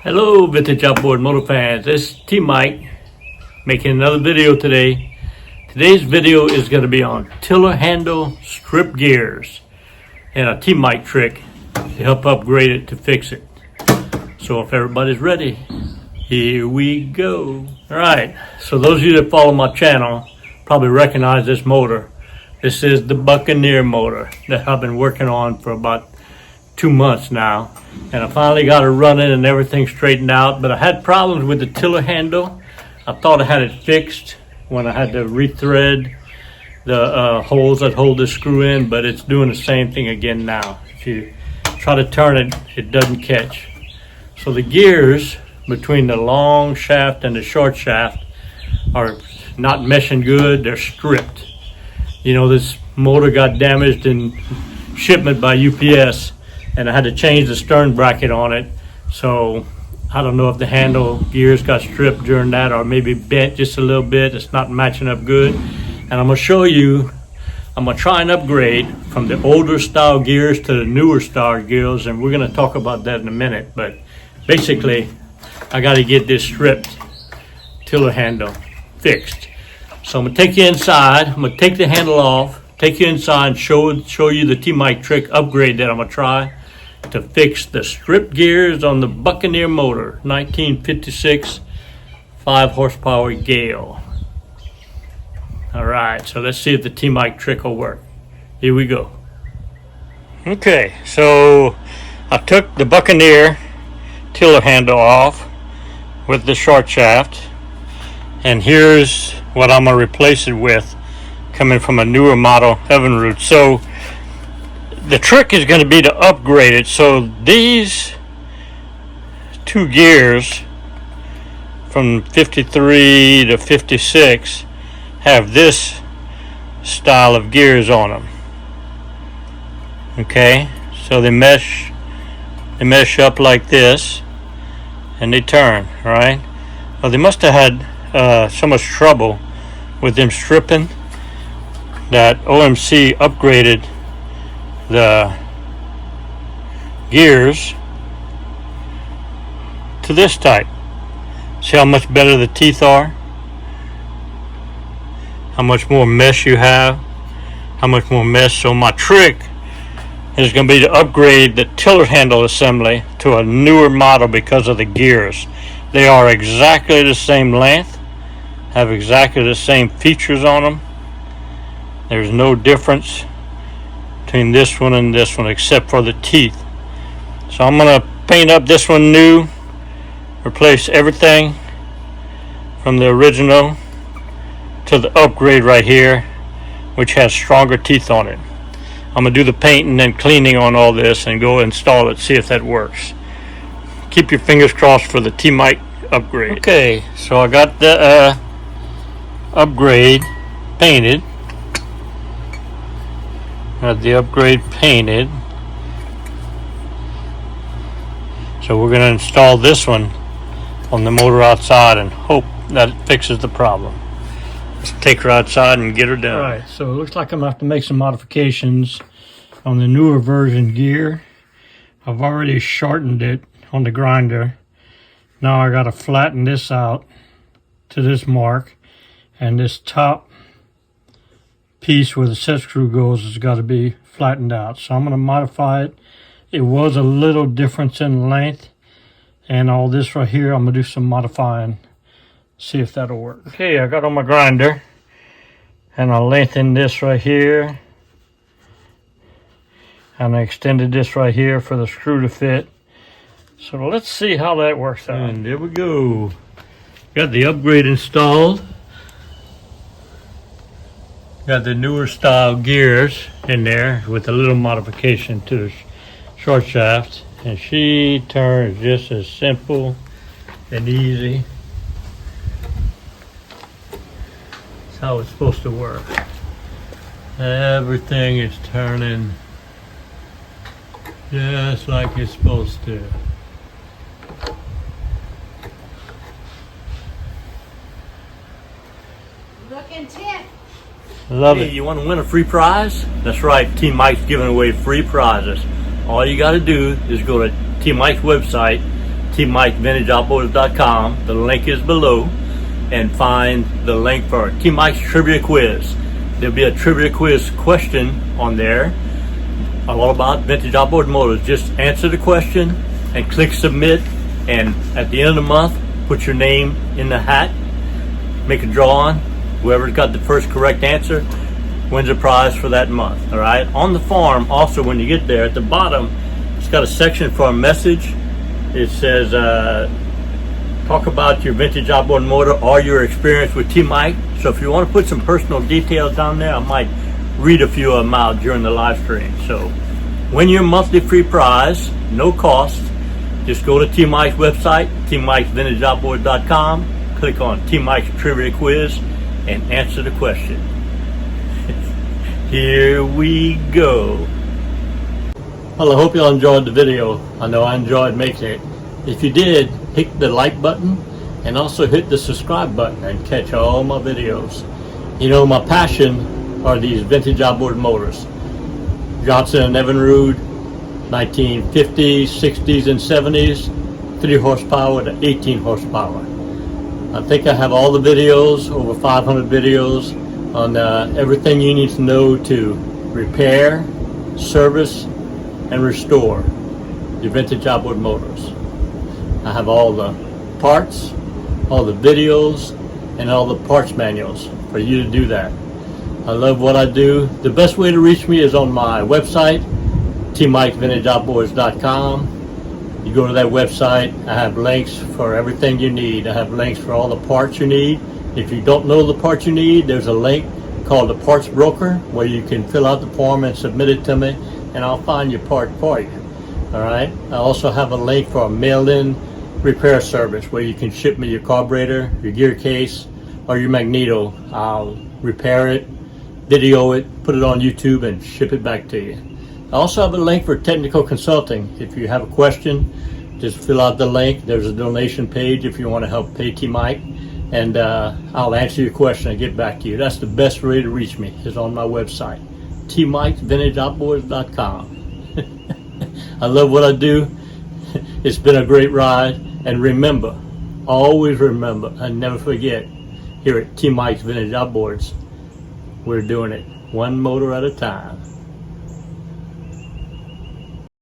Hello vintage outboard motor fans, this is T-Mike making another video today. Today's video is going to be on tiller handle strip gears and a T-Mike trick to help upgrade it to fix it. So if everybody's ready, here we go. Alright, so those of you that follow my channel probably recognize this motor. This is the Buccaneer motor that I've been working on for about 2 months now, and I finally got it running and everything straightened out, but I had problems with the tiller handle. I thought I had it fixed when I had to rethread the holes that hold this screw in, but it's doing the same thing again now. If you try to turn it, it doesn't catch. So the gears between the long shaft and the short shaft are not meshing good. They're stripped. You know, this motor got damaged in shipment by UPS, and I had to change the stern bracket on it. So I don't know if the handle gears got stripped during that or maybe bent just a little bit. It's not matching up good. And I'm gonna show you, I'm gonna try and upgrade from the older style gears to the newer style gears, and we're gonna talk about that in a minute. But basically, I gotta get this stripped tiller handle fixed. So I'm gonna take you inside, I'm gonna take the handle off, take you inside and show you the T-Mike trick upgrade that I'm gonna try to fix the strip gears on the Buccaneer motor, 1956 5 horsepower Gale. All right, so let's see if the T-Mike trick will work. Here we go. Okay, so I took the Buccaneer tiller handle off with the short shaft, and here's what I'm gonna replace it with, coming from a newer model Evinrude. So the trick is going to be to upgrade it. So these two gears from 53 to 56 have this style of gears on them. Okay, so they mesh up like this and they turn, right? Well, they must have had so much trouble with them stripping that OMC upgraded the gears to this type. See how much better the teeth are? How much more mesh you have? How much more mesh? So my trick is going to be to upgrade the tiller handle assembly to a newer model because of the gears. They are exactly the same length, have exactly the same features on them. There's no difference between this one and this one except for the teeth. So I'm going to paint up this one new, replace everything from the original to the upgrade right here, which has stronger teeth on it. I'm going to do the painting and cleaning on all this and go install it, see if that works. Keep your fingers crossed for the T-Mike upgrade. Okay, so I got the upgrade painted. Got the upgrade painted. So we're going to install this one on the motor outside and hope that it fixes the problem. Let's take her outside and get her done. Alright, so it looks like I'm going to have to make some modifications on the newer version gear. I've already shortened it on the grinder. Now I got to flatten this out to this mark, and this top piece where the set screw goes has got to be flattened out. So I'm going to modify it. It was a little difference in length, and all this right here I'm going to do some modifying, see if that'll work. Okay, I got on my grinder and I lengthened this right here, and I extended this right here for the screw to fit. So let's see how that works out. And there we go. Got the upgrade installed. Got the newer style gears in there with a little modification to the short shaft, and she turns just as simple and easy. That's how it's supposed to work. Everything is turning just like it's supposed to. Look intent. Love it. You want to win a free prize? That's right, T-Mike's giving away free prizes. All you got to do is go to T-Mike's website, tmikevintageoutboards.com. The link is below, and find the link for T Mike's trivia quiz. There'll be a trivia quiz question on there, all about vintage outboard motors. Just answer the question and click submit, and at the end of the month, put your name in the hat, make a drawing. Whoever's got the first correct answer wins a prize for that month. All right. On the form, also, when you get there, at the bottom, it's got a section for a message. It says, talk about your vintage outboard motor or your experience with T-Mike. So if you want to put some personal details down there, I might read a few of them out during the live stream. So win your monthly free prize, no cost. Just go to T-Mike's website, tmikevintageoutboards.com, click on T-Mike's trivia quiz, and answer the question. Here we go. Well, I hope y'all enjoyed the video. I know I enjoyed making it. If you did, hit the like button and also hit the subscribe button and catch all my videos. You know, my passion are these vintage outboard motors. Johnson and Evinrude, 1950s, 60s, and 70s, 3 horsepower to 18 horsepower. I think I have all the videos, over 500 videos, on everything you need to know to repair, service, and restore your vintage outboard motors. I have all the parts, all the videos, and all the parts manuals for you to do that. I love what I do. The best way to reach me is on my website, tmikevintageoutboards.com. You go to that website, I have links for everything you need. I have links for all the parts you need. If you don't know the parts you need, there's a link called the Parts Broker where you can fill out the form and submit it to me, and I'll find your part for you. All right. I also have a link for a mail-in repair service where you can ship me your carburetor, your gear case, or your magneto. I'll repair it, video it, put it on YouTube, and ship it back to you. I also have a link for technical consulting. If you have a question, just fill out the link. There's a donation page if you want to help pay T-Mike, and I'll answer your question and get back to you. That's the best way to reach me, is on my website, tmikevintageoutboards.com. I love what I do. It's been a great ride. And remember, always remember, and never forget, here at T Mike's Vintage Outboards, we're doing it one motor at a time.